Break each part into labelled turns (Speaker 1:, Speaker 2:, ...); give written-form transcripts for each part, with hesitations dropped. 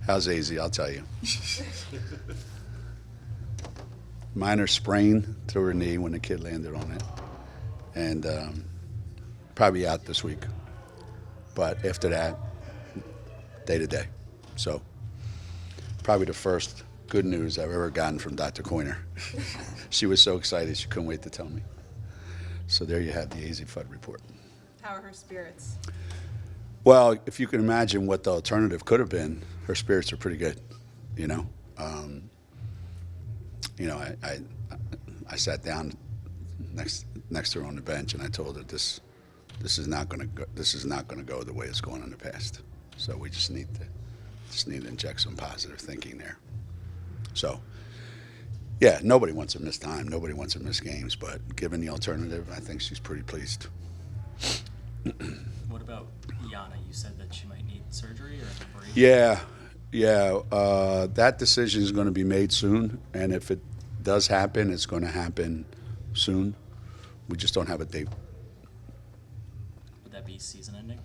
Speaker 1: How's easy? I'll tell you. Minor sprain to her knee when the kid landed on it, and probably out this week. But after that, day to day. So probably the first good news I've ever gotten from Dr. Coiner. She was so excited she couldn't wait to tell me. So there you have the AZ FUD report.
Speaker 2: How are her spirits?
Speaker 1: Well, if you can imagine what the alternative could have been, her spirits are pretty good. You know, I sat down next to her on the bench and I told her this is not going to go the way it's gone in the past. So we just need to inject some positive thinking there. So, yeah, nobody wants to miss time. Nobody wants to miss games. But given the alternative, I think she's pretty pleased.
Speaker 3: What about Yana? You said that she might need surgery or a break?
Speaker 1: Yeah. That decision is going to be made soon. And if it does happen, it's going to happen soon. We just don't have a date.
Speaker 3: Would that be season ending?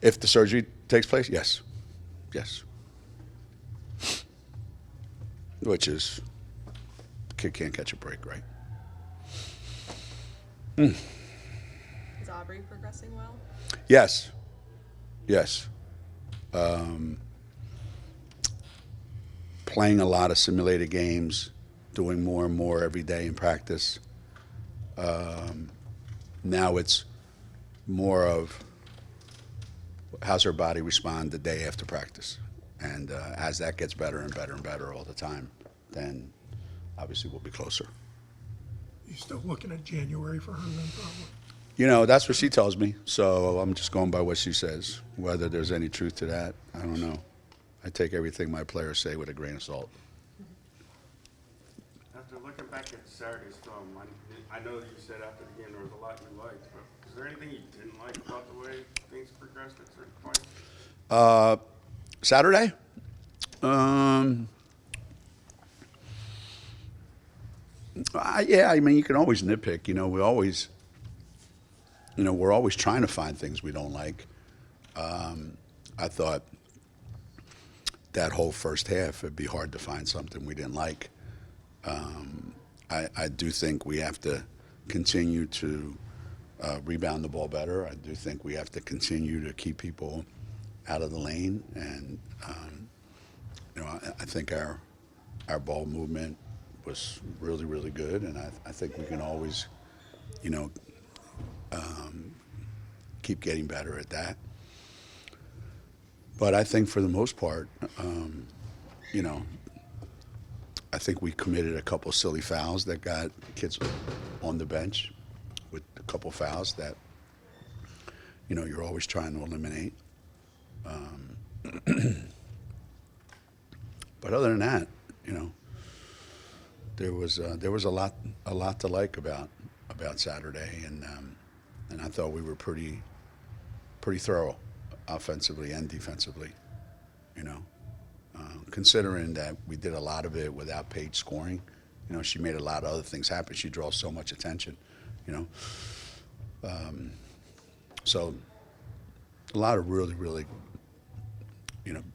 Speaker 1: If the surgery takes place, yes. Which is, the kid can't catch a break, right?
Speaker 2: Is Aubrey progressing well?
Speaker 1: Yes. Playing a lot of simulated games, doing more and more every day in practice. Now it's more of how's her body respond the day after practice. And as that gets better and better and better all the time, then obviously we'll be closer.
Speaker 4: You still looking at January for her then, probably?
Speaker 1: You know, that's what she tells me, so I'm just going by what she says. Whether there's any truth to that, I don't know. I take everything my players say with a grain of salt.
Speaker 5: After looking back at Saturday's film, I know you said after the game there was a lot you liked, but is there anything you didn't like about the way things progressed at certain points?
Speaker 1: Saturday? Yeah, I mean, you can always nitpick. You know, we're always trying to find things we don't like. I thought that whole first half, it'd be hard to find something we didn't like. I do think we have to continue to rebound the ball better. I do think we have to continue to keep people out of the lane, and I think our ball movement was really, really good, and I think we can always, keep getting better at that. But I think for the most part, I think we committed a couple silly fouls that got kids on the bench with a couple fouls that, you're always trying to eliminate. But other than that, there was a lot to like about Saturday, and I thought we were pretty thorough, offensively and defensively. Considering that we did a lot of it without Paige scoring, she made a lot of other things happen. She draws so much attention, so a lot of really, really,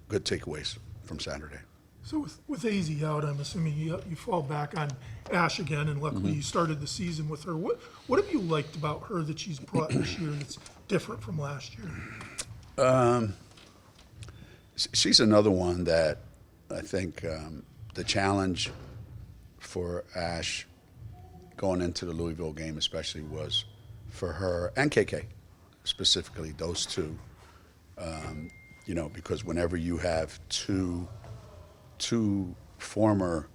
Speaker 1: good takeaways from Saturday.
Speaker 4: So with AZ out, I'm assuming you fall back on Ash again, and luckily you started the season with her. What have you liked about her that she's brought this year that's different from last year?
Speaker 1: She's another one that I think the challenge for Ash going into the Louisville game especially was for her, and KK specifically, those two, because whenever you have two former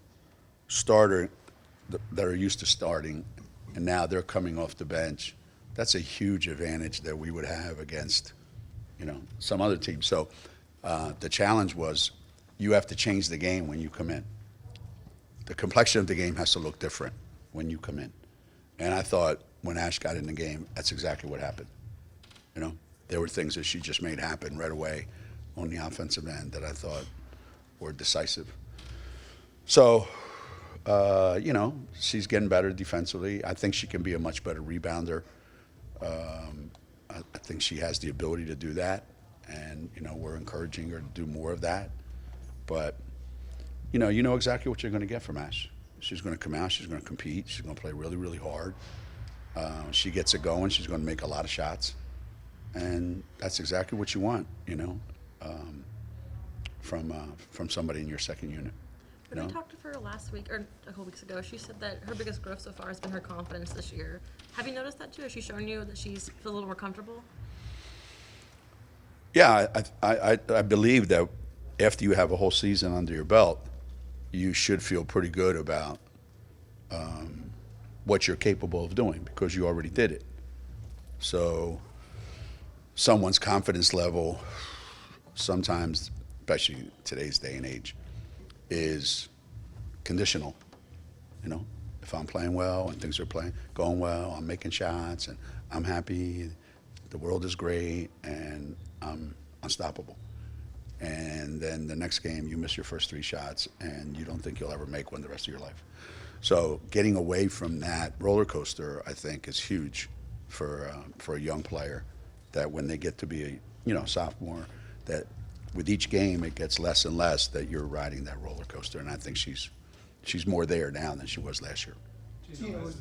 Speaker 1: starter that are used to starting, and now they're coming off the bench, that's a huge advantage that we would have against, some other teams. So the challenge was you have to change the game when you come in. The complexion of the game has to look different when you come in. And I thought when Ash got in the game, that's exactly what happened. There were things that she just made happen right away on the offensive end that I thought were decisive. So, she's getting better defensively. I think she can be a much better rebounder. I think she has the ability to do that. and we're encouraging her to do more of that. But you know exactly what you're going to get from Ash. She's going to come out. She's going to compete. She's going to play really, really hard. She gets it going. She's going to make a lot of shots, and that's exactly what you want, from somebody in your second unit.
Speaker 6: When we talked to her last week, or a couple weeks ago, she said that her biggest growth so far has been her confidence this year. Have you noticed that too? Has she shown you that she's feels a little more comfortable?
Speaker 1: Yeah, I believe that after you have a whole season under your belt, you should feel pretty good about what you're capable of doing because you already did it. So someone's confidence level, sometimes, especially today's day and age, is conditional. If I'm playing well and things are going well, I'm making shots and I'm happy, the world is great, and I'm unstoppable. And then the next game, you miss your first 3 shots and you don't think you'll ever make one the rest of your life. So getting away from that roller coaster, I think, is huge for a young player, that when they get to be a sophomore, that with each game it gets less and less that you're riding that roller coaster. And I think she's more there now than she was last year.
Speaker 7: Geno,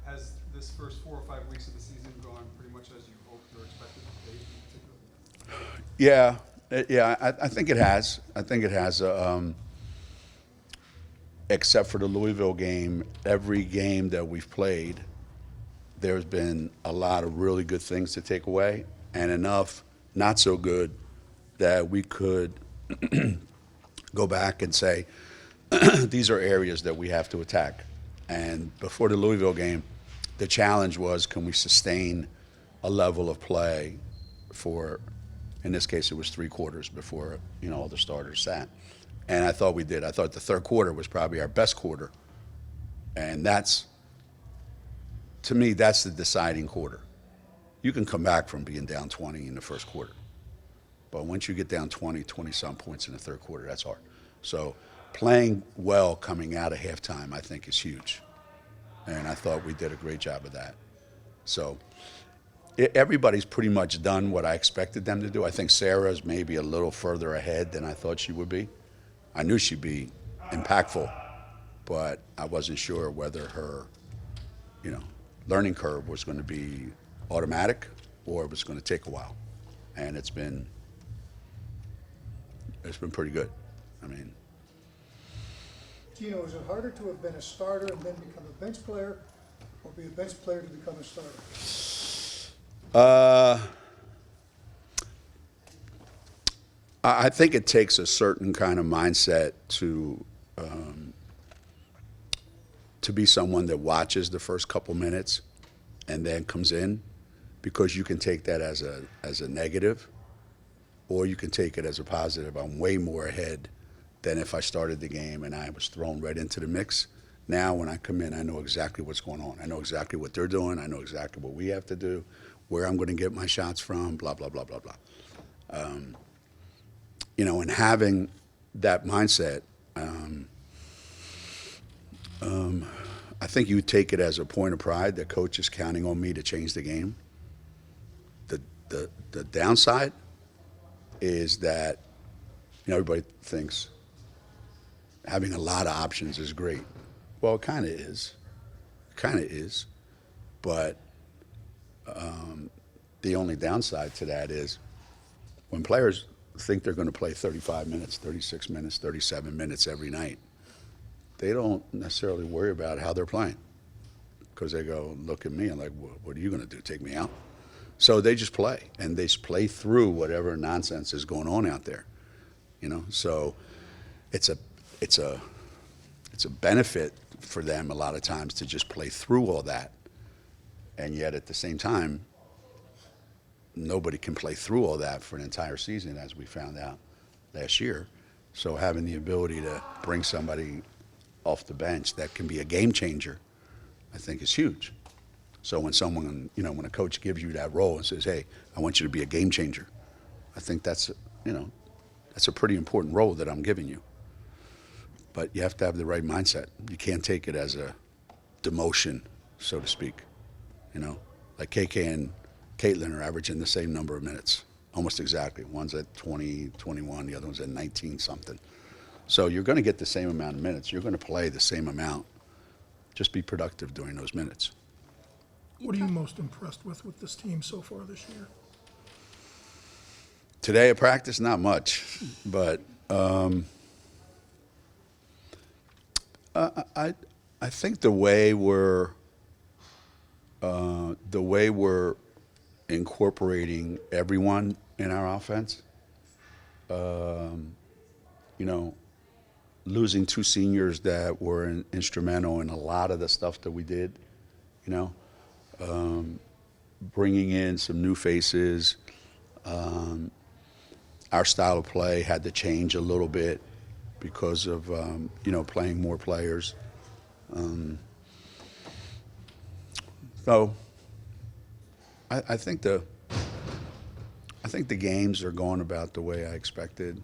Speaker 7: has this first 4 or 5 weeks of the season gone pretty much as you hoped or expected it to be?
Speaker 1: Yeah, I think it has. I think it has. Except for the Louisville game, every game that we've played, there's been a lot of really good things to take away, and enough not so good that we could go back and say, these are areas that we have to attack. And before the Louisville game, the challenge was, can we sustain a level of play for, in this case, it was 3 quarters before all the starters sat. And I thought we did. I thought the third quarter was probably our best quarter. And to me, that's the deciding quarter. You can come back from being down 20 in the first quarter. But once you get down 20-some points in the third quarter, that's hard. So playing well coming out of halftime, I think, is huge. And I thought we did a great job of that. So everybody's pretty much done what I expected them to do. I think Sarah's maybe a little further ahead than I thought she would be. I knew she'd be impactful, but I wasn't sure whether her, learning curve was going to be automatic or it was going to take a while. And it's been pretty good. I mean,
Speaker 8: Geno, is it harder to have been a starter and then become a bench player, or be a bench player to become a starter?
Speaker 1: I think it takes a certain kind of mindset to be someone that watches the first couple minutes and then comes in, because you can take that as a negative, or you can take it as a positive. I'm way more ahead than if I started the game and I was thrown right into the mix. Now when I come in, I know exactly what's going on. I know exactly what they're doing. I know exactly what we have to do, where I'm going to get my shots from, blah, blah, blah, blah, blah. And having that mindset, I think you take it as a point of pride that coach is counting on me to change the game. The downside is that everybody thinks having a lot of options is great. Well, it kind of is. But the only downside to that is when players think they're going to play 35 minutes, 36 minutes, 37 minutes every night, they don't necessarily worry about how they're playing, because they go, look at me, and like, what are you going to do, take me out? So they just play, and they just play through whatever nonsense is going on out there, So it's a benefit for them a lot of times to just play through all that, and yet at the same time, nobody can play through all that for an entire season, as we found out last year. So having the ability to bring somebody off the bench that can be a game changer, I think is huge. So when someone, when a coach gives you that role and says, hey, I want you to be a game changer, I think that's a pretty important role that I'm giving you. But you have to have the right mindset. You can't take it as a demotion, so to speak. Like KK and Kaitlyn are averaging the same number of minutes. almost exactly. One's at 20, 21, the other one's at 19 something. So you're going to get the same amount of minutes. You're going to play the same amount. Just be productive during those minutes.
Speaker 4: What are you most impressed with this team so far this year?
Speaker 1: Today at practice, not much, but I think the way we're incorporating everyone in our offense, you know, losing 2 seniors that were instrumental in a lot of the stuff that we did, you know, bringing in some new faces. Our style of play had to change a little bit because of, you know, playing more players. So I think the games are going about the way I expected.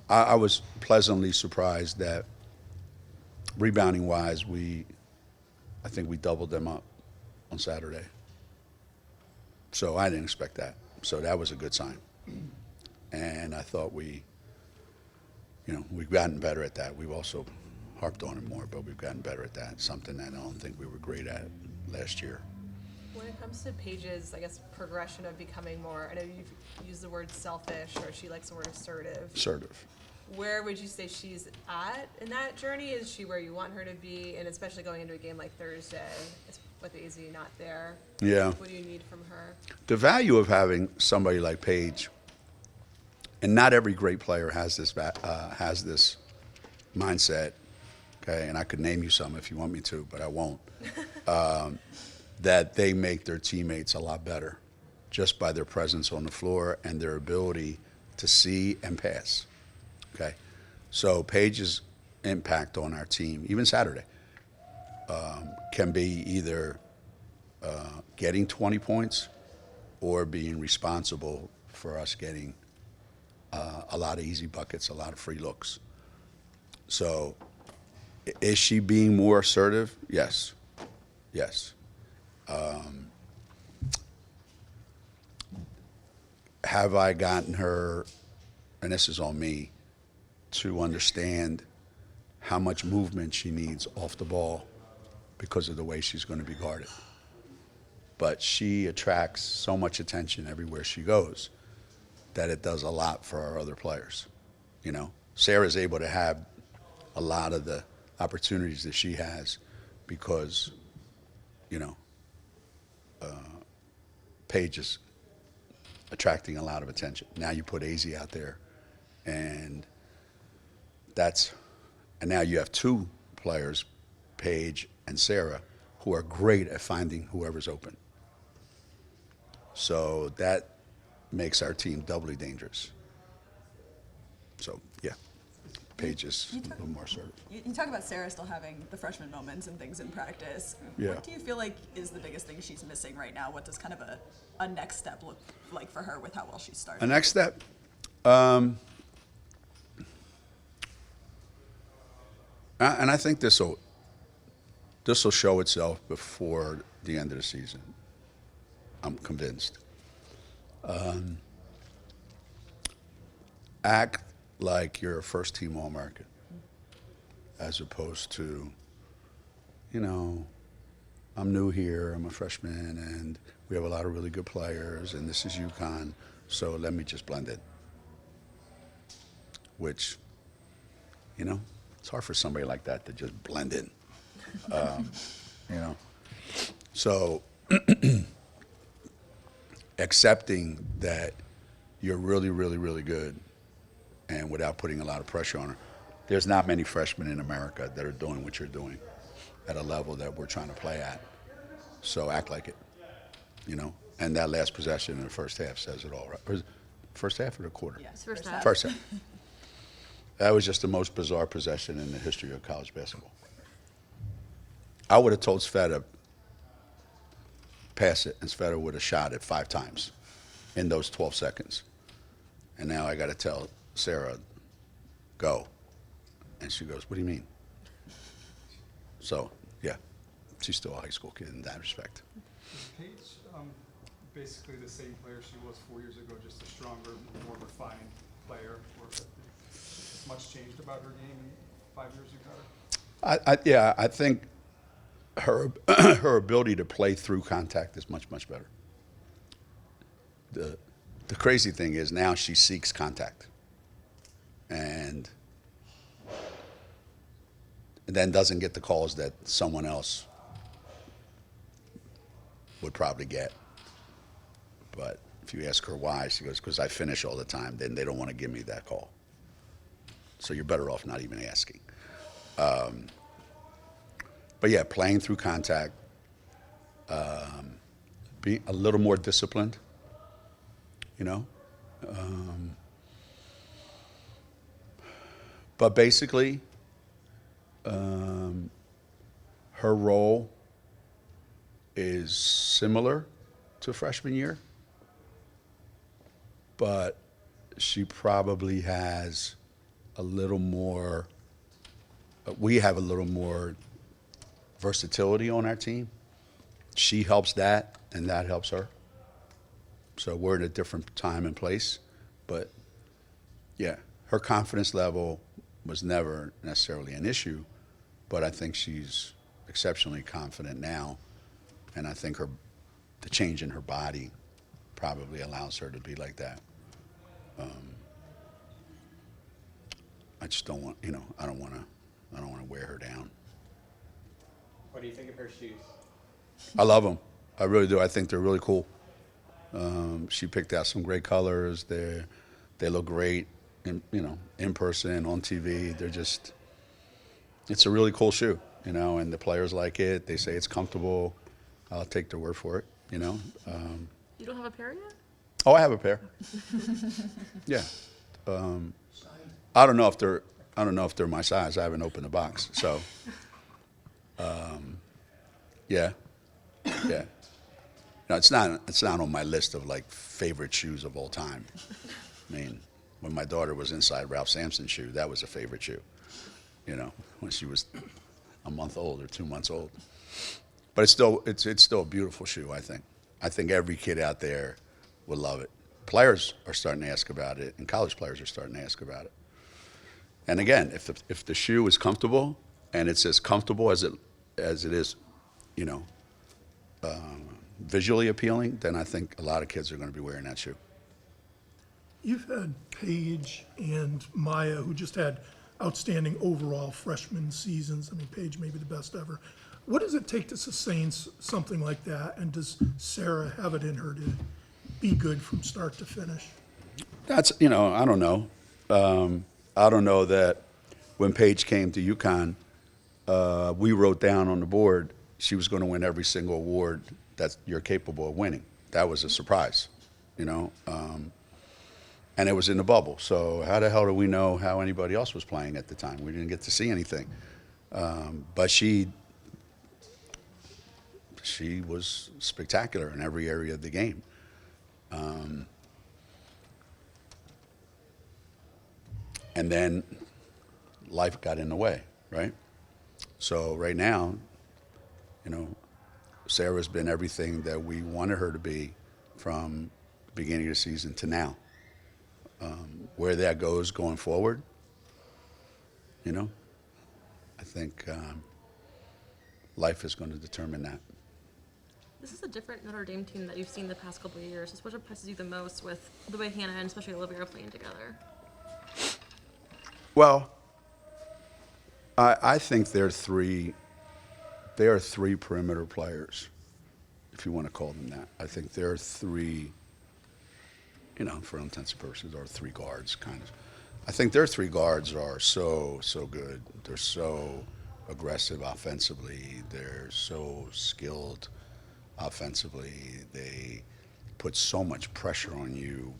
Speaker 1: I was pleasantly surprised that rebounding wise, I think we doubled them up on Saturday. So I didn't expect that. So that was a good sign. And I thought we've gotten better at that. We've also harped on it more, but we've gotten better at that. Something that I don't think we were great at last year.
Speaker 2: When it comes to Paige's, I guess, progression of becoming more, I know you've used the word selfish, or she likes the word assertive.
Speaker 1: Assertive.
Speaker 2: Where would you say she's at in that journey? Is she where you want her to be? And especially going into a game like Thursday, with AZ not there.
Speaker 1: Yeah.
Speaker 2: What do you need from her?
Speaker 1: The value of having somebody like Paige, and not every great player has this mindset, okay, and I could name you some if you want me to, but I won't, that they make their teammates a lot better just by their presence on the floor and their ability to see and pass, okay? So Paige's impact on our team, even Saturday, can be either getting 20 points or being responsible for us getting a lot of easy buckets, a lot of free looks. So is she being more assertive? Yes. Yes. Have I gotten her, and this is on me, to understand how much movement she needs off the ball because of the way she's going to be guarded? But she attracts so much attention everywhere she goes that it does a lot for our other players. You know, Sarah's able to have a lot of the opportunities that she has because, you know, Paige is attracting a lot of attention. Now you put AZ out there, and now you have 2 players, Paige and Sarah, who are great at finding whoever's open. So that makes our team doubly dangerous. So, yeah, Paige is a little more assertive.
Speaker 9: You talk about Sarah still having the freshman moments and things in practice.
Speaker 1: Yeah.
Speaker 9: What do you feel like is the biggest thing she's missing right now? What does kind of a next step look like for her with how well she's started?
Speaker 1: A next step? And I think this will show itself before the end of the season. I'm convinced. Act like you're a first-team All-American, as opposed to, you know, I'm new here, I'm a freshman, and we have a lot of really good players, and this is UConn, so let me just blend in. Which, you know, it's hard for somebody like that to just blend in. You know, so accepting that you're really, really, really good, and without putting a lot of pressure on her. There's not many freshmen in America that are doing what you're doing at a level that we're trying to play at. So act like it, you know. And that last possession in the first half says it all, right? Or first half or the quarter?
Speaker 9: Yes,
Speaker 6: First half.
Speaker 1: First half. That was just the most bizarre possession in the history of college basketball. I would have told Sveta, pass it, and Sveta would have shot it 5 times in those 12 seconds. And now I got to tell Sarah, go. And she goes, what do you mean? So, yeah, she's still a high school kid in that respect.
Speaker 7: Is Paige basically the same player she was 4 years ago, just a stronger, more refined player? Or has much changed about her game in 5 years you got her?
Speaker 1: Yeah, I think her her ability to play through contact is much, much better. The crazy thing is now she seeks contact, and then doesn't get the calls that someone else would probably get. But if you ask her why, she goes, because I finish all the time, then they don't want to give me that call. So you're better off not even asking. But yeah, playing through contact, being a little more disciplined, you know. But basically, her role is similar to freshman year, but she probably has a little more, we have a little more versatility on our team. She helps that, and that helps her. So we're at a different time and place. But yeah, her confidence level was never necessarily an issue, but I think she's exceptionally confident now. And I think the change in her body probably allows her to be like that. I just don't want, I don't want to wear her down.
Speaker 10: What do you think of her shoes?
Speaker 1: I love them. I really do. I think they're really cool. She picked out some great colors. They look great, in person, on TV. It's a really cool shoe, and the players like it. They say it's comfortable. I'll take their word for it,
Speaker 6: You don't have a pair yet?
Speaker 1: Oh, I have a pair. Yeah. I don't know if they're my size. I haven't opened the box. So, yeah. No, it's not on my list of like favorite shoes of all time. I mean, when my daughter was inside Ralph Sampson's shoe, that was a favorite shoe. When she was a month old or 2 months old. But it's still a beautiful shoe, I think. I think every kid out there would love it. Players are starting to ask about it, and college players are starting to ask about it. And again, if the shoe is comfortable, and it's as comfortable as it is, visually appealing, then I think a lot of kids are going to be wearing that shoe.
Speaker 4: You've had Paige and Maya, who just had outstanding overall freshman seasons. I mean, Paige may be the best ever. What does it take to sustain something like that? And does Sarah have it in her to be good from start to finish?
Speaker 1: That's, I don't know. I don't know that when Paige came to UConn, we wrote down on the board she was going to win every single award that you're capable of winning. That was a surprise, and it was in the bubble. So how the hell do we know how anybody else was playing at the time? We didn't get to see anything. But she was spectacular in every area of the game. And then life got in the way, right? So right now, Sarah's been everything that we wanted her to be from the beginning of the season to now. Where that goes going forward, I think life is going to determine that.
Speaker 6: This is a different Notre Dame team that you've seen the past couple of years. Just what impresses you the most with the way Hannah and especially Olivia are playing together?
Speaker 1: Well, I think there are three perimeter players, if you want to call them that. I think there are three, for all intents and purposes, or three guards, kind of. I think their three guards are so good. They're so aggressive offensively. They're so skilled offensively. They put so much pressure on you,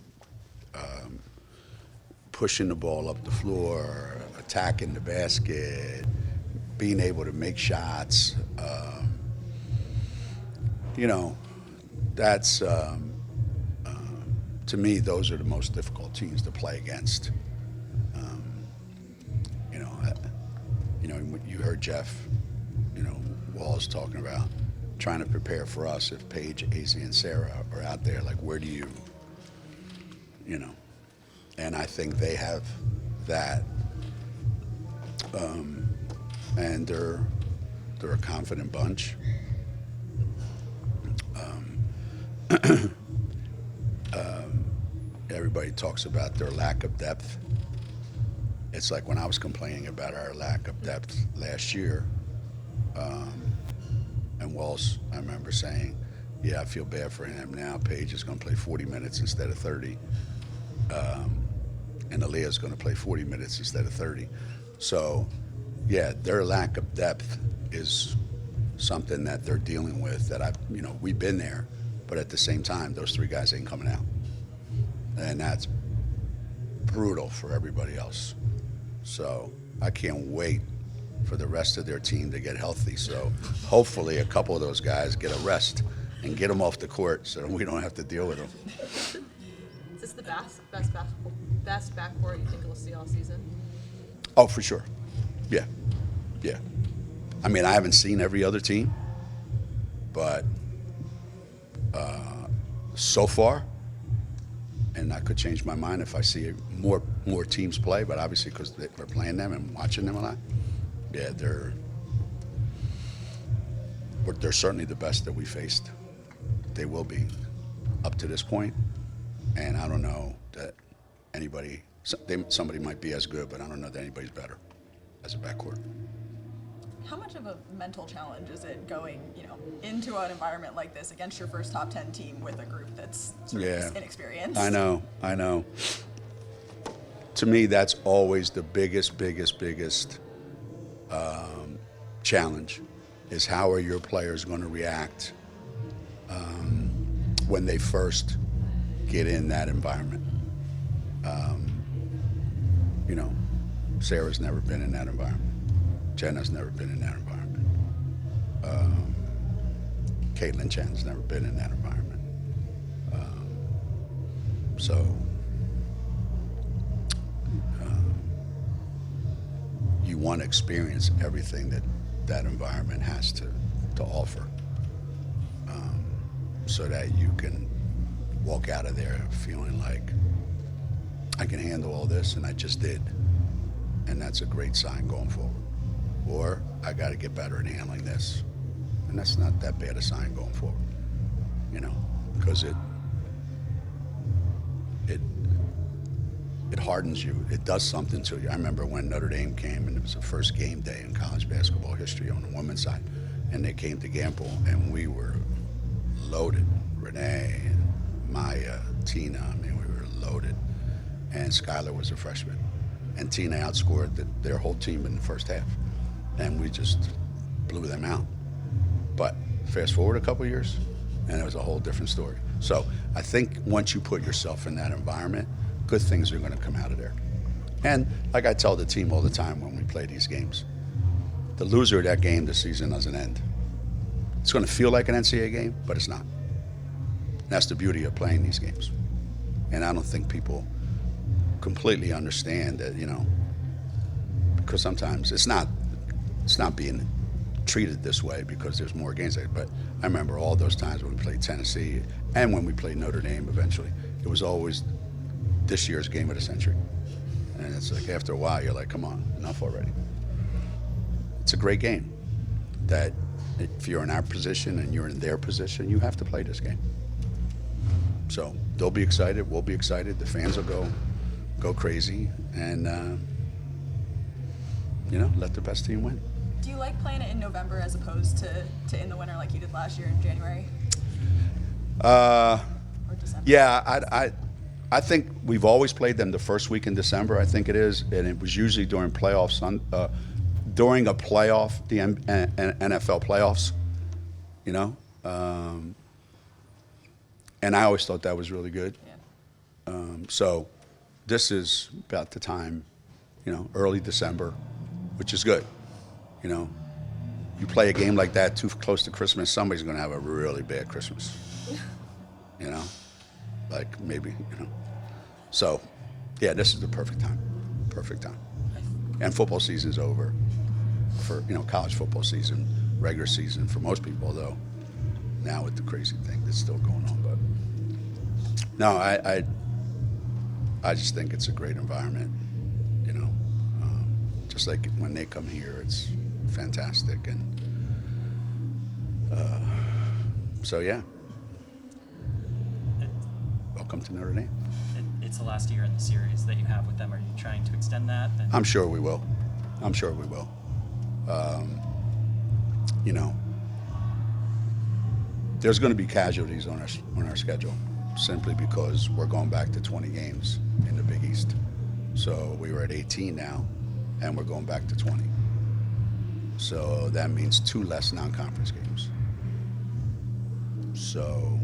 Speaker 1: pushing the ball up the floor, attacking the basket, being able to make shots. That's, to me, those are the most difficult teams to play against. You heard Jeff, Walls talking about trying to prepare for us if Paige, AZ, and Sarah are out there. Like, where do you know? And I think they have that. And they're a confident bunch. Everybody talks about their lack of depth. It's like when I was complaining about our lack of depth last year, and Walsh, I remember saying, yeah, I feel bad for him now. Paige is going to play 40 minutes instead of 30. And Aaliyah's going to play 40 minutes instead of 30. So, yeah, their lack of depth is something that they're dealing with that we've been there, but at the same time, those three guys ain't coming out. And that's brutal for everybody else. So I can't wait for the rest of their team to get healthy. So hopefully a couple of those guys get a rest and get them off the court so that we don't have to deal with them.
Speaker 2: Is this the best backcourt you think we'll see all season?
Speaker 1: Oh, for sure. Yeah. Yeah. I mean, I haven't seen every other team, but so far, and I could change my mind if I see more teams play, but obviously because we're playing them and watching them a lot, yeah, they're certainly the best that we faced. They will be up to this point, and I don't know that somebody might be as good, but I don't know that anybody's better as a backcourt.
Speaker 9: How much of a mental challenge is it going, into an environment like this against your first top 10 team with a group that's sort of just inexperienced?
Speaker 1: I know. To me, that's always the biggest challenge is how are your players going to react when they first get in that environment. Sarah's never been in that environment. Jenna's never been in that environment. Kaitlyn Chen's never been in that environment. You want to experience everything that environment has to offer, so that you can walk out of there feeling like I can handle all this, and I just did. And that's a great sign going forward. Or I got to get better at handling this. And that's not that bad a sign going forward, because it hardens you. It does something to you. I remember when Notre Dame came, and it was the first game day in college basketball history on the women's side, and they came to Gamble, and we were loaded. Renee, Maya, Tina, we were loaded. And Skylar was a freshman. And Tina outscored their whole team in the first half. And we just blew them out. But fast forward a couple years, and it was a whole different story. So I think once you put yourself in that environment, good things are going to come out of there. And like I tell the team all the time when we play these games, the loser of that game, the season doesn't end. It's going to feel like an NCAA game, but it's not. And that's the beauty of playing these games. And I don't think people completely understand that, because sometimes it's not being treated this way because there's more games. But I remember all those times when we played Tennessee and when we played Notre Dame eventually, it was always this year's game of the century. And it's like after a while, you're like, come on, enough already. It's a great game that if you're in our position and you're in their position, you have to play this game. So they'll be excited, we'll be excited, the fans will go crazy, and let the best team win.
Speaker 9: Do you like playing it in November as opposed to in the winter like you did last year in January? Or December?
Speaker 1: Yeah, I think we've always played them the first week in December, I think it is, and it was usually during playoffs, during a playoff, the NFL playoffs, and I always thought that was really good.
Speaker 9: Yeah.
Speaker 1: So this is about the time, early December, which is good. You play a game like that too close to Christmas, somebody's going to have a really bad Christmas. Like maybe, So, yeah, this is the perfect time. Perfect time. And football season's over for, college football season, regular season for most people, though. now with the crazy thing that's still going on. But no, I just think it's a great environment. You know, just like when they come here, it's fantastic. And so yeah, welcome to Notre Dame.
Speaker 3: It's the last year in the series that you have with them. Are you trying to extend that? And
Speaker 1: I'm sure we will. I'm sure we will. You know, there's going to be casualties on our schedule simply because we're going back to 20 games in the Big East. So we were at 18 now, and we're going back to 20. So that means 2 less non-conference games. So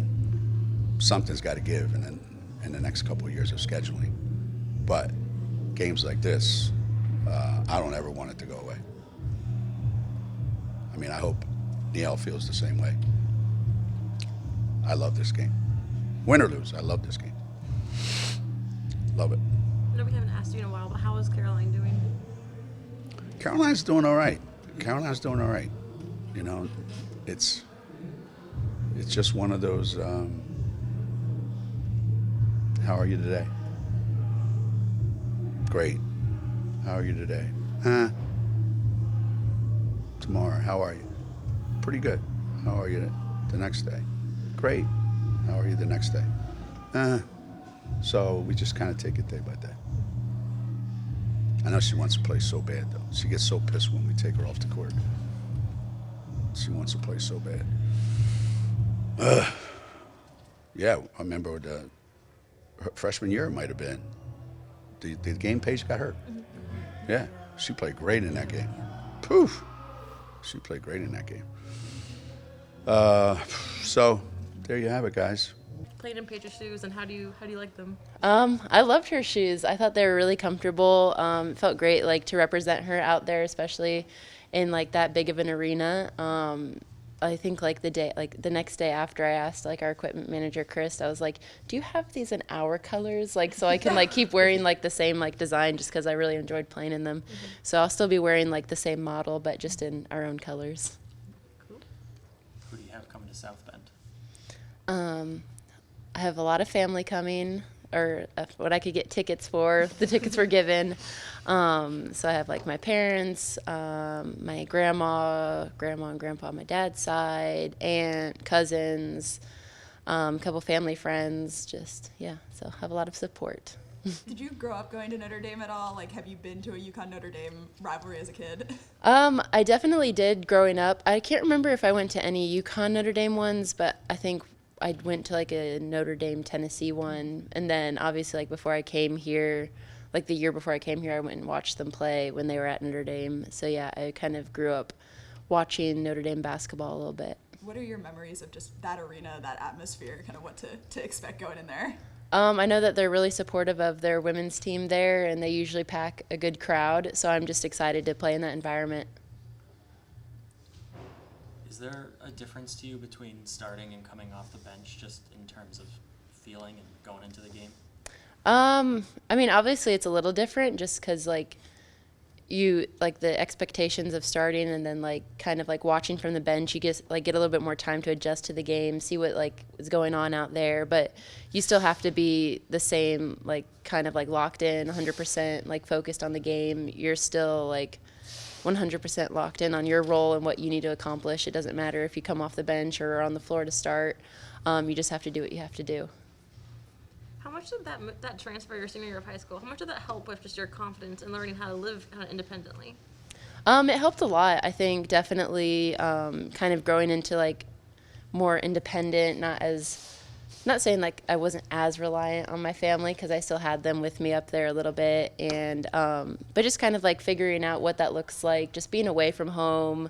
Speaker 1: something's got to give in the next couple of years of scheduling. But games like this, I don't ever want it to go away. I mean, I hope Neil feels the same way. I love this game. Win or lose, I love this game. Love it.
Speaker 6: I know we haven't asked you in a while, but how is Caroline doing?
Speaker 1: Caroline's doing all right. Caroline's doing all right. You know, it's just one of those, how are you today? Great. How are you today? Tomorrow, how are you? Pretty good. How are you the next day? Great. How are you the next day? So we just kind of take it day by day. I know she wants to play so bad, though. She gets so pissed when we take her off the court. She wants to play so bad. Yeah, I remember her freshman year it might have been. The game Paige got hurt. Yeah, she played great in that game. Poof. She played great in that game. So there you have it, guys.
Speaker 6: Played in Paige's shoes, and how do you like them?
Speaker 11: I loved her shoes. I thought they were really comfortable. It felt great, like, to represent her out there, especially in like that big of an arena. I think like the next day after I asked like our equipment manager Chris, I was like, "Do you have these in our colors, like so I can like keep wearing like the same like design just because I really enjoyed playing in them." Mm-hmm. So I'll still be wearing like the same model, but just in our own colors.
Speaker 3: Cool. Who do you have coming to South Bend?
Speaker 11: I have a lot of family coming, or what I could get tickets for. The tickets were given. So I have like my parents, my grandma and grandpa on my dad's side, aunt, cousins, a couple family friends, just, yeah, so I have a lot of support.
Speaker 9: Did you grow up going to Notre Dame at all? Like, have you been to a UConn Notre Dame rivalry as a kid?
Speaker 11: I definitely did growing up. I can't remember if I went to any UConn Notre Dame ones, but I think I went to like a Notre Dame Tennessee one, and then obviously like before I came here, like the year before I came here, I went and watched them play when they were at Notre Dame. So yeah, I kind of grew up watching Notre Dame basketball a little bit.
Speaker 9: What are your memories of just that arena, that atmosphere, kind of what to expect going in there?
Speaker 11: I know that they're really supportive of their women's team there, and they usually pack a good crowd, so I'm just excited to play in that environment.
Speaker 3: Is there a difference to you between starting and coming off the bench, just in terms of feeling and going into the game?
Speaker 11: I mean, obviously it's a little different just because, like, you, like, the expectations of starting and then, like, kind of, like, watching from the bench, you get a little bit more time to adjust to the game, see what, like, is going on out there. But you still have to be the same, like, kind of, like, locked in, 100%, like, focused on the game. You're still, like, 100% locked in on your role and what you need to accomplish. It doesn't matter if you come off the bench or are on the floor to start. You just have to do what you have to do.
Speaker 6: How much did that transfer your senior year of high school, how much did that help with just your confidence and learning how to live kind of independently?
Speaker 11: It helped a lot. I think definitely kind of growing into like more independent, not saying like I wasn't as reliant on my family because I still had them with me up there a little bit, and but just kind of like figuring out what that looks like, just being away from home,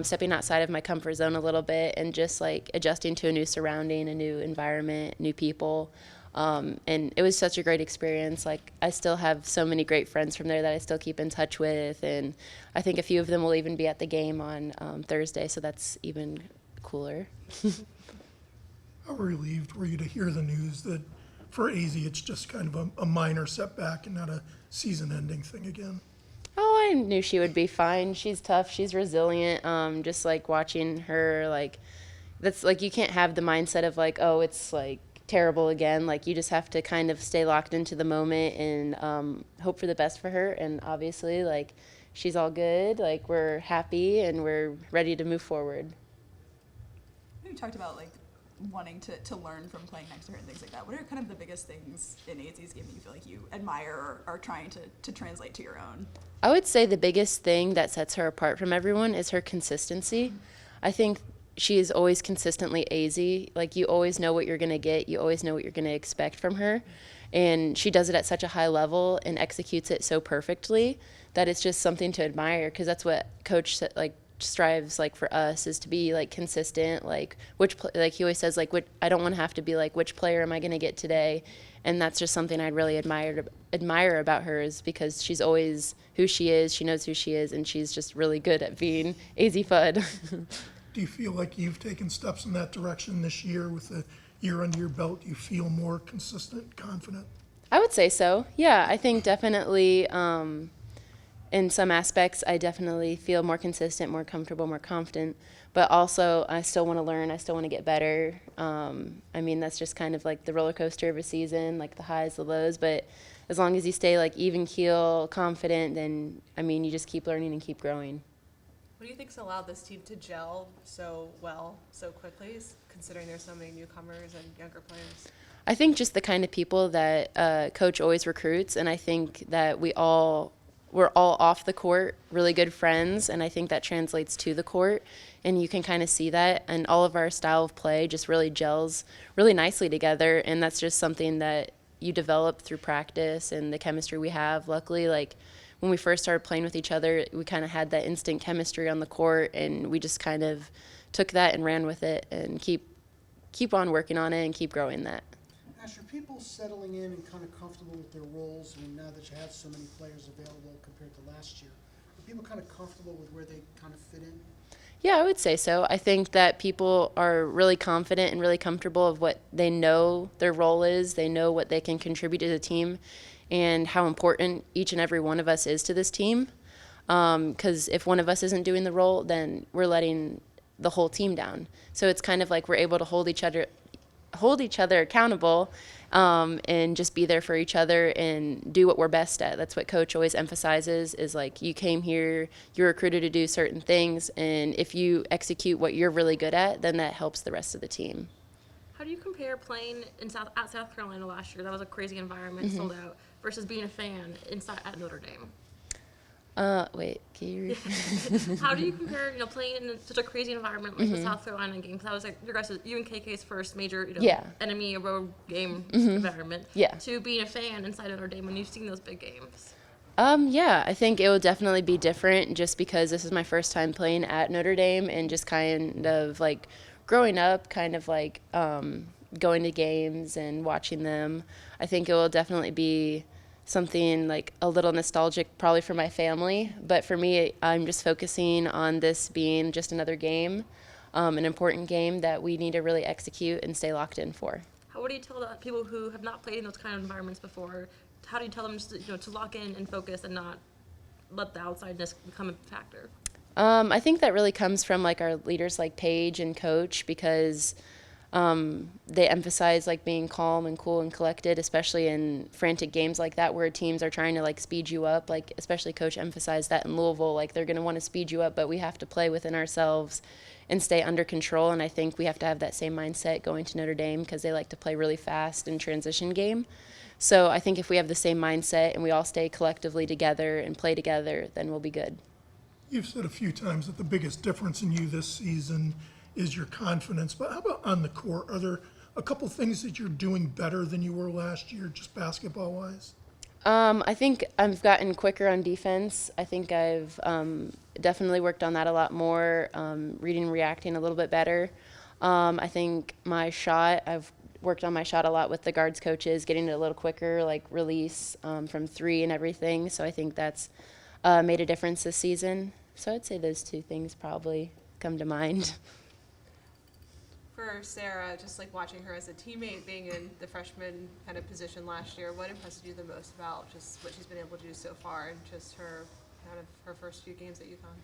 Speaker 11: stepping outside of my comfort zone a little bit, and just like adjusting to a new surrounding, a new environment, new people. And it was such a great experience. Like, I still have so many great friends from there that I still keep in touch with, and I think a few of them will even be at the game on Thursday, so that's even cooler.
Speaker 4: How relieved were you to hear the news that for AZ it's just kind of a minor setback and not a season-ending thing again?
Speaker 11: Oh, I knew she would be fine. She's tough. She's resilient. Just like watching her, like, that's like, you can't have the mindset of like, oh, it's like terrible again. Like, you just have to kind of stay locked into the moment and hope for the best for her. And obviously, like, she's all good. Like, we're happy and we're ready to move forward.
Speaker 9: You talked about like wanting to learn from playing next to her and things like that. What are kind of the biggest things in AZ's game that you feel like you admire or are trying to translate to your own?
Speaker 11: I would say the biggest thing that sets her apart from everyone is her consistency. I think she is always consistently AZ. Like, you always know what you're going to get. You always know what you're going to expect from her. And she does it at such a high level and executes it so perfectly that it's just something to admire, because that's what Coach like strives like for us, is to be like consistent. Like, like he always says, like, I don't want to have to be like, which player am I going to get today? And that's just something I'd really admire about her, is because she's always who she is. She knows who she is, and she's just really good at being AZ Fud.
Speaker 4: Do you feel like you've taken steps in that direction this year with the year under your belt? Do you feel more consistent, confident?
Speaker 11: I would say so. Yeah, I think definitely in some aspects I definitely feel more consistent, more comfortable, more confident. But also I still want to learn. I still want to get better. I mean, that's just kind of like the roller coaster of a season, like the highs, the lows. But as long as you stay like even keel, confident, then, I mean, you just keep learning and keep growing.
Speaker 2: What do you think's allowed this team to gel so well, so quickly, considering there's so many newcomers and younger players?
Speaker 11: I think just the kind of people that Coach always recruits, and I think that we're all off the court really good friends, and I think that translates to the court, and you can kind of see that, and all of our style of play just really gels really nicely together, and that's just something that you develop through practice and the chemistry we have. Luckily, like, when we first started playing with each other, we kind of had that instant chemistry on the court, and we just kind of took that and ran with it and keep on working on it and keep growing that.
Speaker 8: Ash, are people settling in and kind of comfortable with their roles? I mean, now that you have so many players available compared to last year, are people kind of comfortable with where they kind of fit in?
Speaker 11: Yeah, I would say so. I think that people are really confident and really comfortable of what they know their role is. They know what they can contribute to the team and how important each and every one of us is to this team. Because if one of us isn't doing the role, then we're letting the whole team down. So it's kind of like we're able to hold each other accountable, and just be there for each other and do what we're best at. That's what Coach always emphasizes, is like, you came here, you're recruited to do certain things, and if you execute what you're really good at, then that helps the rest of the team.
Speaker 6: How do you compare playing at South Carolina last year? That was a crazy environment, sold out, versus being a fan at Notre Dame.
Speaker 11: Wait, can you repeat?
Speaker 6: How do you compare, playing in such a crazy environment like the South Carolina game? Because that was like you and KK's first major, enemy road game environment.
Speaker 11: Yeah.
Speaker 6: To being a fan inside Notre Dame when you've seen those big games.
Speaker 11: Yeah, I think it will definitely be different, just because this is my first time playing at Notre Dame, and just kind of like growing up, kind of like going to games and watching them. I think it will definitely be something like a little nostalgic probably for my family, but for me, I'm just focusing on this being just another game, an important game that we need to really execute and stay locked in for.
Speaker 6: What do you tell the people who have not played in those kind of environments before? How do you tell them to lock in and focus and not let the outsideness become a factor?
Speaker 11: I think that really comes from like our leaders like Paige and Coach, because they emphasize like being calm and cool and collected, especially in frantic games like that where teams are trying to like speed you up. Like, especially Coach emphasized that in Louisville, like they're going to want to speed you up, but we have to play within ourselves and stay under control. And I think we have to have that same mindset going to Notre Dame, because they like to play really fast in transition game. So I think if we have the same mindset and we all stay collectively together and play together, then we'll be good.
Speaker 4: You've said a few times that the biggest difference in you this season is your confidence, but how about on the court? Are there a couple things that you're doing better than you were last year, just basketball-wise?
Speaker 11: I think I've gotten quicker on defense. I think I've definitely worked on that a lot more, reading and reacting a little bit better. I think my shot, I've worked on my shot a lot with the guards coaches, getting it a little quicker, like release from three and everything. So I think that's made a difference this season. So I'd say those two things probably come to mind.
Speaker 2: For Sarah, just like watching her as a teammate, being in the freshman kind of position last year, what impressed you the most about just what she's been able to do so far and just her out of her first few games at UConn?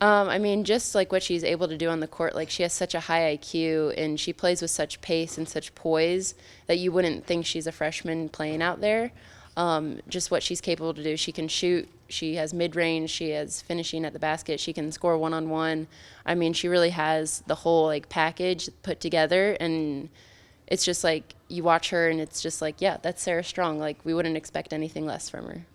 Speaker 11: I mean, just like what she's able to do on the court, like she has such a high IQ and she plays with such pace and such poise that you wouldn't think she's a freshman playing out there. Just what she's capable to do. She can shoot, she has mid-range, she has finishing at the basket, she can score one-on-one. I mean, she really has the whole like package put together, and it's just like you watch her and it's just like, yeah, that's Sarah Strong. Like we wouldn't expect anything less from her.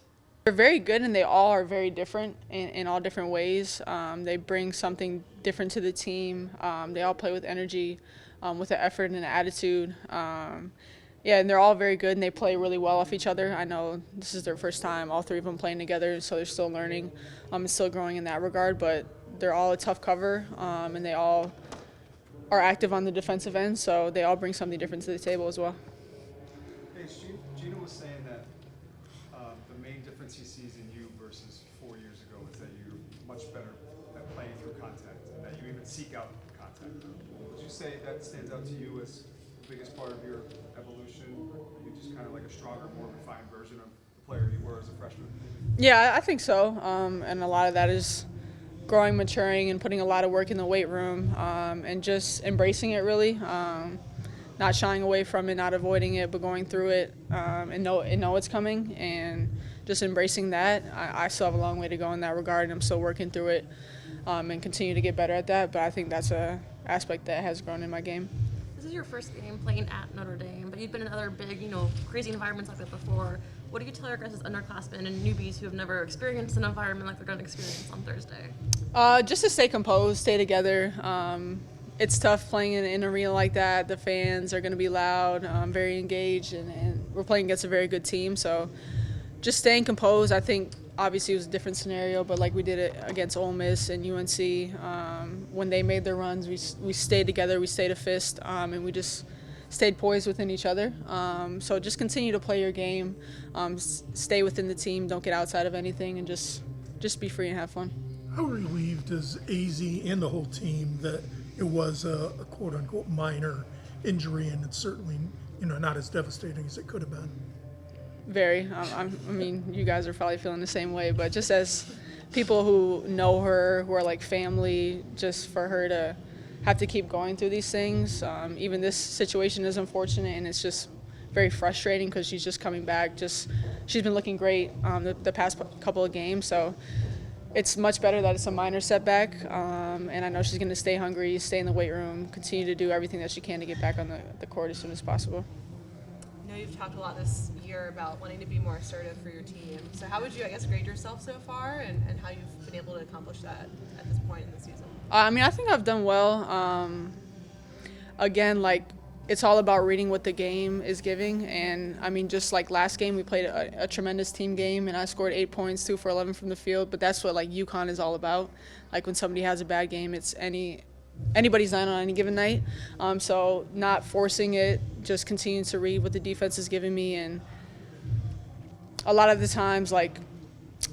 Speaker 12: They're very good, and they all are very different in all different ways. They bring something different to the team. They all play with energy, with an effort and an attitude. Yeah, and they're all very good, and they play really well off each other. I know this is their first time, all three of them playing together, so they're still learning and still growing in that regard. But they're all a tough cover, and they all are active on the defensive end, so they all bring something different to the table as well.
Speaker 7: Paige, Geno was saying that the main difference he sees in you versus 4 years ago is that you're much better at playing through contact, and that you even seek out contact. Would you say that stands out to you as the biggest part of your evolution? Or are you just kind of like a stronger, more refined version of the player you were as a freshman?
Speaker 12: Yeah, I think so, and a lot of that is growing, maturing, and putting a lot of work in the weight room, and just embracing it really. Not shying away from it, not avoiding it, but going through it, and know it's coming, and just embracing that. I still have a long way to go in that regard, and I'm still working through it, and continue to get better at that. But I think that's a aspect that has grown in my game.
Speaker 6: This is your first game playing at Notre Dame, but you've been in other big, crazy environments like that before. What do you tell your guys as underclassmen and newbies who have never experienced an environment like they're going to experience on Thursday?
Speaker 12: Just to stay composed, stay together. It's tough playing in an arena like that. The fans are going to be loud, very engaged, and we're playing against a very good team. So just staying composed. I think obviously it was a different scenario, but like we did it against Ole Miss and UNC, when they made their runs, we stayed together, we stayed a fist, and we just stayed poised within each other. So just continue to play your game, stay within the team, don't get outside of anything, and just be free and have fun.
Speaker 4: How relieved is AZ and the whole team that it was a quote-unquote minor injury, and it's certainly not as devastating as it could have been?
Speaker 12: Very. I mean, you guys are probably feeling the same way, but just as people who know her, who are like family, just for her to have to keep going through these things. Even this situation is unfortunate, and it's just very frustrating because she's just coming back. She's been looking great the past couple of games, so it's much better that it's a minor setback, and I know she's going to stay hungry, stay in the weight room, continue to do everything that she can to get back on the court as soon as possible.
Speaker 2: I know you've talked a lot this year about wanting to be more assertive for your team. So how would you, grade yourself so far, and how you've been able to accomplish that at this point in the season?
Speaker 12: I mean, I think I've done well. Again, it's all about reading what the game is giving. And, I mean, just like last game, we played a tremendous team game, and I scored 8 points, 2 for 11 from the field. But that's what, UConn is all about. When somebody has a bad game, it's anybody's night on any given night. So not forcing it, just continuing to read what the defense is giving me. And a lot of the times,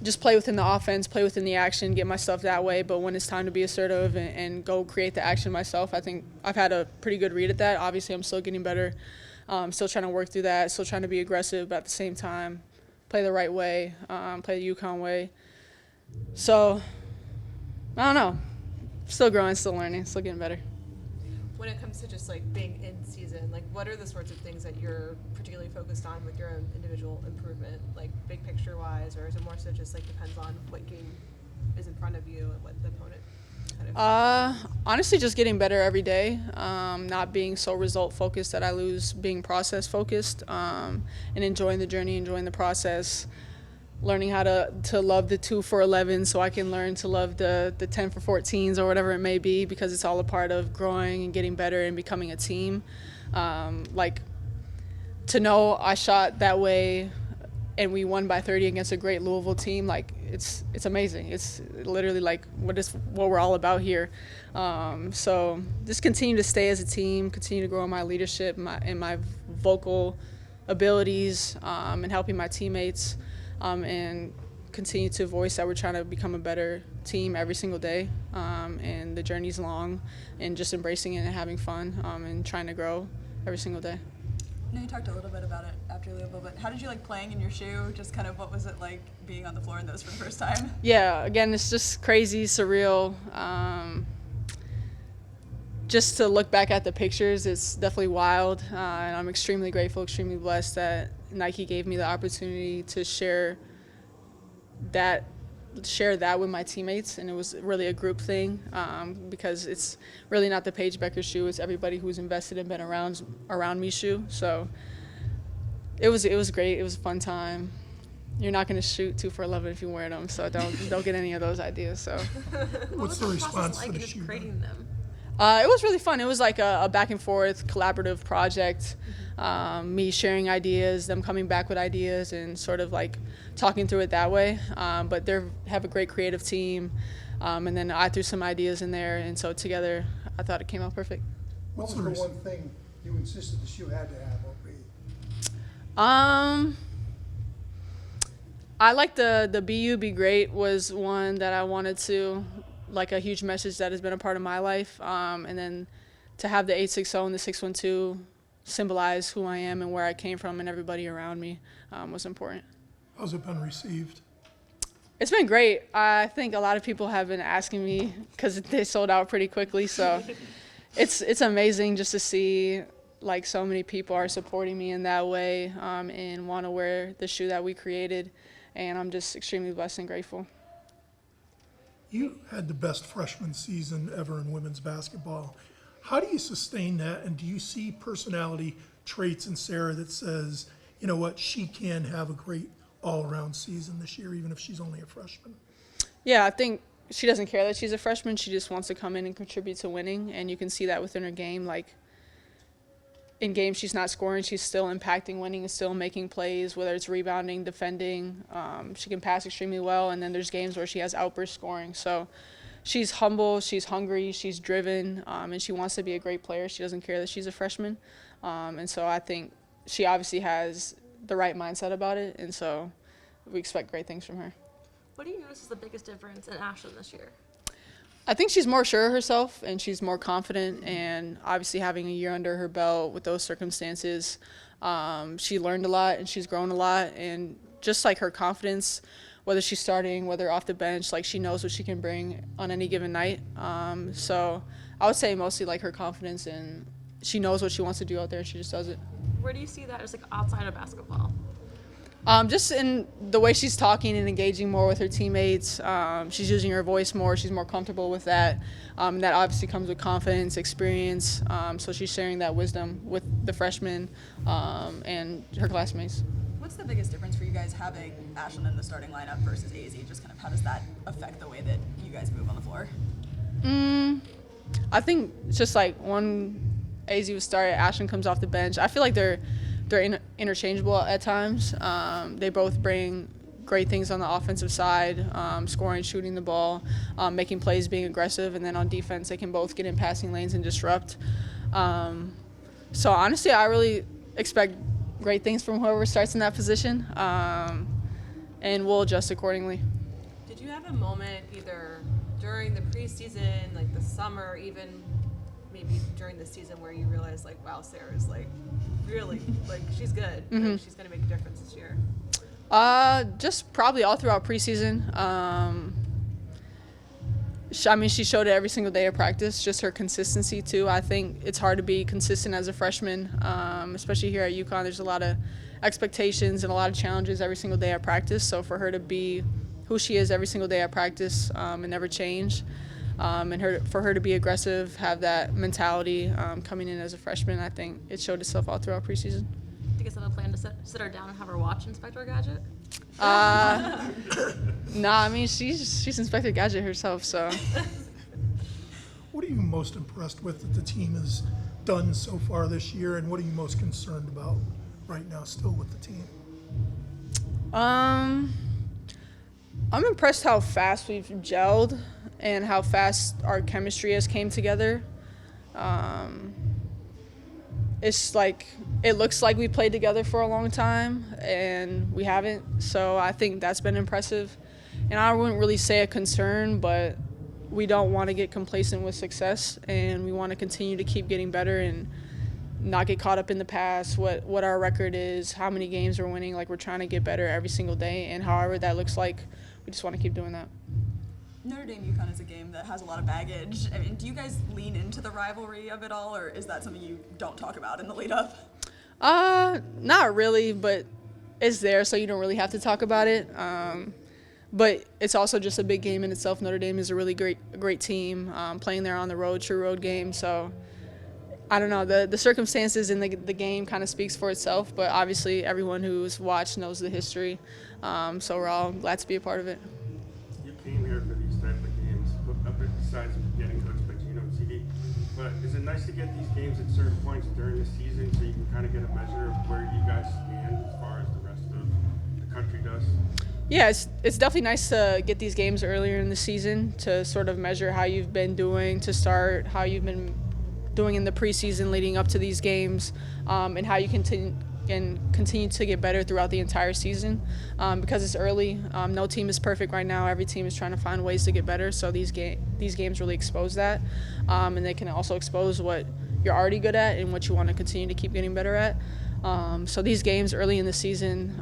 Speaker 12: just play within the offense, play within the action, get my stuff that way. But when it's time to be assertive and go create the action myself, I think I've had a pretty good read at that. Obviously, I'm still getting better. Still trying to work through that, still trying to be aggressive, but at the same time, play the right way, play the UConn way. So, I don't know. Still growing, still learning, still getting better.
Speaker 2: When it comes to just being in season, what are the sorts of things that you're particularly focused on with your own individual improvement, big picture wise, or is it more so just depends on what game is in front of you and what the opponent kind of?
Speaker 12: Honestly, just getting better every day, not being so result focused that I lose being process focused, and enjoying the journey, enjoying the process. Learning how to love the 2 for 11 so I can learn to love the 10 for 14s or whatever it may be, because it's all a part of growing and getting better and becoming a team. To know I shot that way and we won by 30 against a great Louisville team, it's amazing. It's literally what we're all about here. So just continue to stay as a team, continue to grow in my leadership and my vocal abilities, and helping my teammates. And continue to voice that we're trying to become a better team every single day, and the journey's long, and just embracing it and having fun, and trying to grow every single day.
Speaker 9: I know you talked a little bit about it after Louisville, but how did you like playing in your shoe? Just kind of what was it like being on the floor in those for the first time?
Speaker 12: Yeah, again, it's just crazy, surreal. Just to look back at the pictures, it's definitely wild. And I'm extremely grateful, extremely blessed that Nike gave me the opportunity to share that with my teammates, and it was really a group thing because it's really not the Paige Bueckers shoe, it's everybody who's invested and been around me shoe. So it was great. It was a fun time. You're not going to shoot 2 for 11 if you wear them, so don't get any of those ideas. So
Speaker 4: What's the response to
Speaker 6: like
Speaker 4: the
Speaker 6: just
Speaker 4: shoe?
Speaker 6: creating them?
Speaker 12: it was really fun. It was like a back and forth collaborative project. Me sharing ideas, them coming back with ideas, and sort of like talking through it that way. But they have a great creative team, and then I threw some ideas in there, and so together I thought it came out perfect.
Speaker 13: What was the one thing you insisted the shoe had to have? What would it be?
Speaker 12: I like the BU Be Great was one that I wanted to, like a huge message that has been a part of my life, and then to have the 860 and the 612 symbolize who I am and where I came from and everybody around me was important.
Speaker 4: How's it been received?
Speaker 12: It's been great. I think a lot of people have been asking me because they sold out pretty quickly, so it's amazing just to see like so many people are supporting me in that way and want to wear the shoe that we created, and I'm just extremely blessed and grateful.
Speaker 4: You had the best freshman season ever in women's basketball. How do you sustain that, and do you see personality traits in Sarah that says, you know what, she can have a great all-around season this year, even if she's only a freshman?
Speaker 12: Yeah, I think she doesn't care that she's a freshman. She just wants to come in and contribute to winning, and you can see that within her game. Like, in games she's not scoring, she's still impacting winning and still making plays, whether it's rebounding, defending. She can pass extremely well, and then there's games where she has outburst scoring. So she's humble, she's hungry, she's driven, and she wants to be a great player. She doesn't care that she's a freshman. And so I think she obviously has the right mindset about it, and so we expect great things from her.
Speaker 6: What do you notice is the biggest difference in Ashlynn this year?
Speaker 12: I think she's more sure of herself and she's more confident, and obviously having a year under her belt with those circumstances, she learned a lot and she's grown a lot, and just like her confidence, whether she's starting, whether off the bench, like she knows what she can bring on any given night. So I would say mostly like her confidence, and she knows what she wants to do out there and she just does it.
Speaker 6: Where do you see that just like outside of basketball?
Speaker 12: Just in the way she's talking and engaging more with her teammates. She's using her voice more. She's more comfortable with that. And that obviously comes with confidence, experience. So she's sharing that wisdom with the freshmen and her classmates.
Speaker 9: What's the biggest difference for you guys having Ashlynn in the starting lineup versus AZ? Just kind of how does that affect the way that you guys move on the floor?
Speaker 12: I think it's just like one AZ would start, Ashlynn comes off the bench. I feel like they're interchangeable at times. They both bring great things on the offensive side, scoring, shooting the ball, making plays, being aggressive, and then on defense they can both get in passing lanes and disrupt. So honestly, I really expect great things from whoever starts in that position, and we'll adjust accordingly.
Speaker 2: Did you have a moment either during the preseason, like the summer, even maybe during the season where you realized like, wow, Sarah's like really, like she's good, like she's gonna make a difference this year?
Speaker 12: Just probably all throughout preseason. She showed it every single day of practice, just her consistency too. I think it's hard to be consistent as a freshman, especially here at UConn. There's a lot of expectations and a lot of challenges every single day at practice. So for her to be who she is every single day at practice and never change, and for her to be aggressive, have that mentality coming in as a freshman, I think it showed itself all throughout preseason.
Speaker 6: Do you guys have a plan to sit her down and have her watch Inspector Gadget?
Speaker 12: Nah, I mean she's Inspector Gadget herself, so.
Speaker 4: What are you most impressed with that the team has done so far this year, and what are you most concerned about right now still with the team?
Speaker 12: I'm impressed how fast we've gelled and how fast our chemistry has came together. It's like, it looks like we played together for a long time and we haven't, so I think that's been impressive. And I wouldn't really say a concern, but we don't want to get complacent with success, and we want to continue to keep getting better and not get caught up in the past, what our record is, how many games we're winning. Like, we're trying to get better every single day, and however that looks like, we just want to keep doing that.
Speaker 9: Notre Dame UConn is a game that has a lot of baggage. I mean, do you guys lean into the rivalry of it all, or is that something you don't talk about in the lead up?
Speaker 12: Not really, but it's there, so you don't really have to talk about it. But it's also just a big game in itself. Notre Dame is a really great team, playing there on the road, true road game. So I don't know, the circumstances in the game kind of speaks for itself, but obviously everyone who's watched knows the history. So we're all glad to be a part of it.
Speaker 5: You came here for these type of games, besides getting coached by Geno and CD. But is it nice to get these games at certain points during the season so you can kind of get a measure of where you guys stand as far as the rest of the country does?
Speaker 12: Yeah, it's definitely nice to get these games earlier in the season to sort of measure how you've been doing to start, how you've been doing in the preseason leading up to these games, and how you continue to get better throughout the entire season. Because it's early, no team is perfect right now. Every team is trying to find ways to get better. So these games really expose that, and they can also expose what you're already good at and what you want to continue to keep getting better at. So these games early in the season,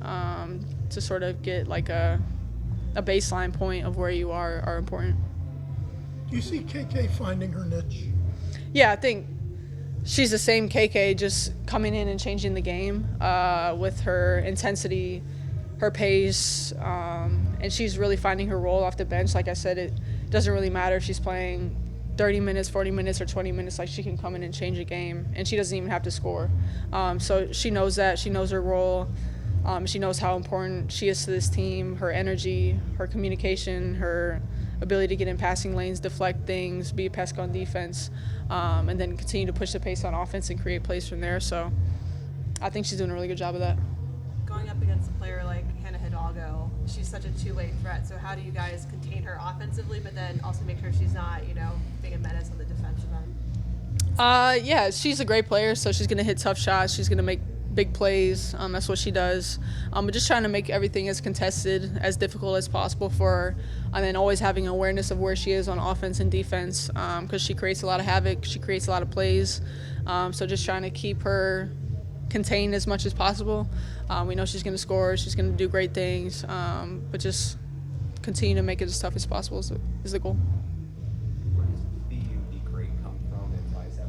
Speaker 12: to sort of get like a baseline point of where you are important.
Speaker 4: Do you see KK finding her niche?
Speaker 12: Yeah, I think she's the same KK, just coming in and changing the game with her intensity, her pace, and she's really finding her role off the bench. Like I said, it doesn't really matter if she's playing 30 minutes, 40 minutes, or 20 minutes. Like, she can come in and change a game, and she doesn't even have to score. So she knows that. She knows her role. She knows how important she is to this team, her energy, her communication, her ability to get in passing lanes, deflect things, be a pest on defense, and then continue to push the pace on offense and create plays from there. So I think she's doing a really good job of that.
Speaker 2: Going up against a player like Hannah Hidalgo, she's such a two-way threat. So how do you guys contain her offensively, but then also make sure she's not, being a menace on the defensive end?
Speaker 12: Yeah, she's a great player, so she's going to hit tough shots. She's going to make big plays. That's what she does. But just trying to make everything as contested, as difficult as possible for her, and then always having awareness of where she is on offense and defense, because she creates a lot of havoc. She creates a lot of plays. So just trying to keep her contained as much as possible. We know she's going to score. She's going to do great things, but just continue to make it as tough as possible is the goal.
Speaker 10: Where does the unique rate come from, and why is that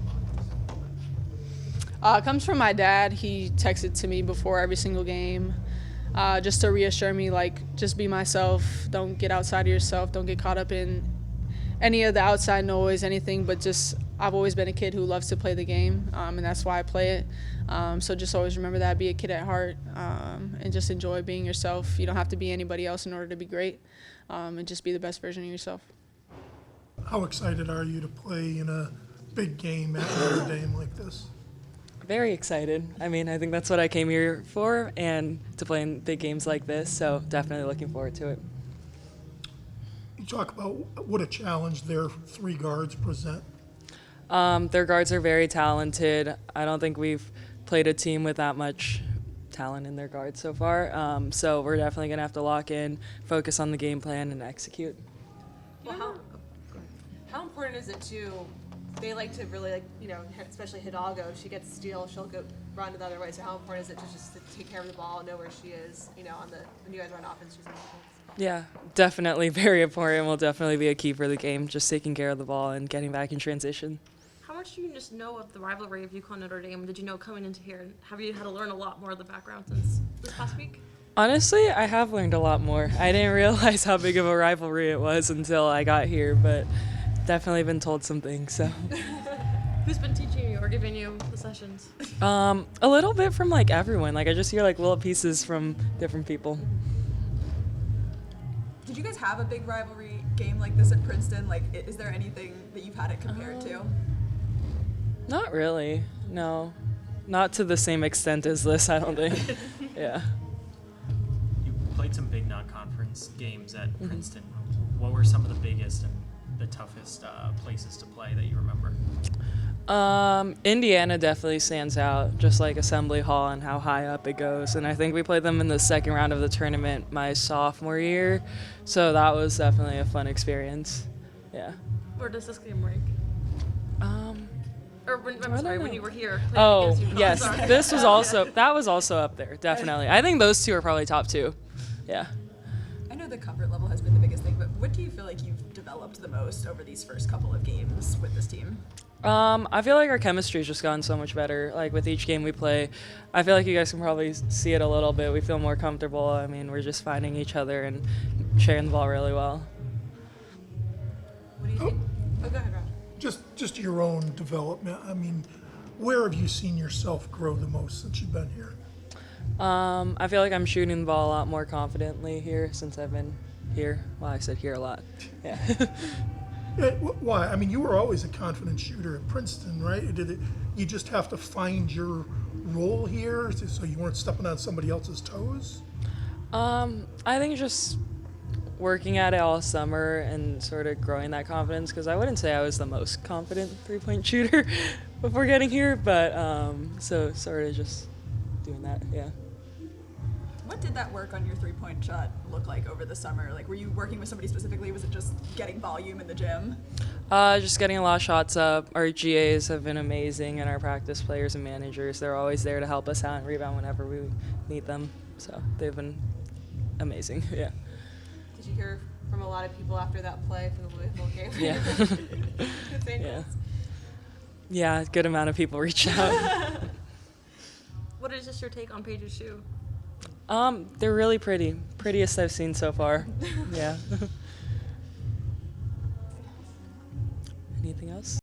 Speaker 12: It comes from my dad. He texted to me before every single game, just to reassure me, like, just be myself. Don't get outside of yourself. Don't get caught up in any of the outside noise, anything, but just, I've always been a kid who loves to play the game, and that's why I play it. So just always remember that, be a kid at heart, and just enjoy being yourself. You don't have to be anybody else in order to be great, and just be the best version of yourself.
Speaker 4: How excited are you to play in a big game at Notre Dame like this?
Speaker 14: Very excited. I mean, I think that's what I came here for, and to play in big games like this, so definitely looking forward to it.
Speaker 4: You talk about what a challenge their three guards present.
Speaker 14: Their guards are very talented. I don't think we've played a team with that much talent in their guards so far, so we're definitely going to have to lock in, focus on the game plan, and execute.
Speaker 2: Well, how important is it they like to really, especially Hidalgo, if she gets a steal, she'll go run the other way. So how important is it to just to take care of the ball, know where she is, when you guys run offense, she's on offense?
Speaker 14: Yeah, definitely very important. Will definitely be a key for the game, just taking care of the ball and getting back in transition.
Speaker 6: How much do you just know of the rivalry of UConn Notre Dame? Did you know coming into here? Have you had to learn a lot more of the background since this past week?
Speaker 14: Honestly, I have learned a lot more. I didn't realize how big of a rivalry it was until I got here, but definitely been told some things. So.
Speaker 6: Who's been teaching you or giving you the sessions?
Speaker 14: A little bit from everyone. I just hear little pieces from different people.
Speaker 9: Did you guys have a big rivalry game like this at Princeton? Is there anything that you've had it compared to?
Speaker 14: Not really. No. Not to the same extent as this, I don't think. Yeah.
Speaker 3: You played some big non-conference games at Princeton. What were some of the biggest and the toughest places to play that you remember?
Speaker 14: Indiana definitely stands out, just Assembly Hall and how high up it goes. And I think we played them in the second round of the tournament my sophomore year. So that was definitely a fun experience. Yeah.
Speaker 6: Where does this game rank? Or when you were here. playing
Speaker 14: Oh,
Speaker 6: against UConn,
Speaker 14: yes.
Speaker 6: sorry.
Speaker 14: That was also up there, definitely. I think those two are probably top two. Yeah.
Speaker 9: I know the comfort level has been the biggest thing, but what do you feel like you've developed the most over these first couple of games with this team?
Speaker 14: I feel like our chemistry's just gotten so much better. Like with each game we play, I feel like you guys can probably see it a little bit. We feel more comfortable. I mean, we're just finding each other and sharing the ball really well.
Speaker 2: What do you think? Oh, go ahead, Raj.
Speaker 4: Just your own development. I mean, where have you seen yourself grow the most since you've been here?
Speaker 14: I feel like I'm shooting the ball a lot more confidently here since I've been here. Well, I said here a lot. Yeah.
Speaker 4: Why? I mean, you were always a confident shooter at Princeton, right? You just have to find your role here so you weren't stepping on somebody else's toes?
Speaker 14: I think just working at it all summer and sort of growing that confidence, because I wouldn't say I was the most confident three-point shooter before getting here, but so sort of just doing that, yeah.
Speaker 9: What did that work on your three-point shot look like over the summer? Like, were you working with somebody specifically? Was it just getting volume in the gym?
Speaker 14: Just getting a lot of shots up. Our GAs have been amazing, and our practice players and managers, they're always there to help us out and rebound whenever we need them. So they've been amazing, yeah.
Speaker 2: Did you hear from a lot of people after that play from the Louisville game?
Speaker 14: Yeah.
Speaker 2: Yeah.
Speaker 14: Yeah, a good amount of people reached out.
Speaker 6: What is just your take on Paige's shoe?
Speaker 14: They're really pretty. Prettiest I've seen so far. Yeah. Anything else?